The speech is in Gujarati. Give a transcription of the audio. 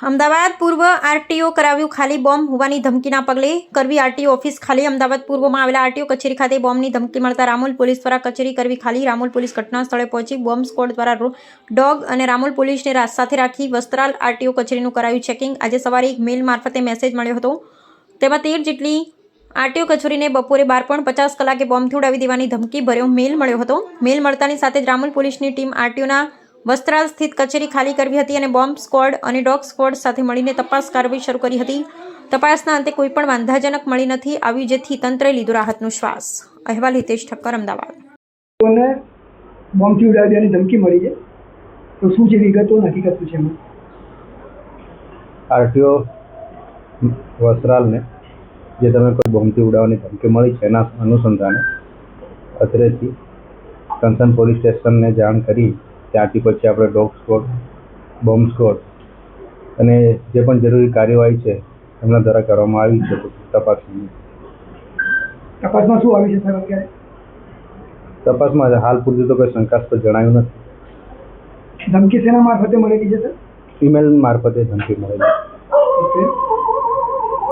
અમદાવાદ પૂર્વ આરટીઓ કરાવ્યું ખાલી બોમ્બ હોવાની ધમકીના પગલે કરવી આરટીઓ ઓફિસ ખાલી. અમદાવાદ પૂર્વમાં આવેલા આરટીઓ કચેરી ખાતે બોમ્બની ધમકી મળતા રામોલ પોલીસ દ્વારા કચેરી કરવી ખાલી. રામોલ પોલીસ ઘટના સ્થળે પહોંચી બોમ્બ સ્ક્વોડ દ્વારા ડોગ અને રામોલ પોલીસને સાથે રાખી વસ્ત્રાલ આરટીઓ કચેરીનું કરાયું ચેકિંગ. આજે સવારે એક મેલ મારફતે મેસેજ મળ્યો હતો. તેમાં 13 જેટલી આરટીઓ કચેરીને બપોરે 12:50 કલાકે બોમ્બથી ઉડાવી દેવાની ધમકી ભર્યો મેલ મળ્યો હતો. મેલ મળતાની સાથે જ રામોલ પોલીસની ટીમ આરટીઓના વસ્ત્રાલ સ્થિત કચેરી ખાલી કરવી હતી અને બોમ્બ સ્ક્વોડ અને ડોગ સ્ક્વોડ સાથે મળીને તપાસ કાર્યવાહી શરૂ કરી હતી. તપાસના અંતે કોઈ પણ વાંધાજનક મળી નથી આવ્યું, જેથી તંત્રએ લીધો રાહતનો શ્વાસ. અહેવાલ હિતેશ ઠક્કર, અમદાવાદ. બોમ્બથી ઉડાવી દેવાની ધમકી મળી છે, તો શું છે વિગતો, હકીકત શું છે એમાં? આરટીઓ વસ્ત્રાલને જે તમે કોઈ બોમ્બથી ઉડાવવાની ધમકી મળી છે એના અનુસંધાને અત્રેથી કન્સર્ન પોલીસ સ્ટેશનને જાણ કરી ત્યાંથી પછી આપણે ડોગ સ્ક્વોડ, બોમ્બ સ્ક્વોડ અને જે પણ જરૂરી કાર્યવાહી છે એમના દ્વારા કરવામાં આવી છે. તપાસમાં શું આવી છે સાહેબ? અત્યારે તપાસમાં હાલ પૂરતું તો કોઈ શંકાસ્પદ જણાયું નથી. ધમકી શેના મારફતે મળેલી છે સર? ઈમેલ મારફતે ધમકી મળેલી. ઓકે.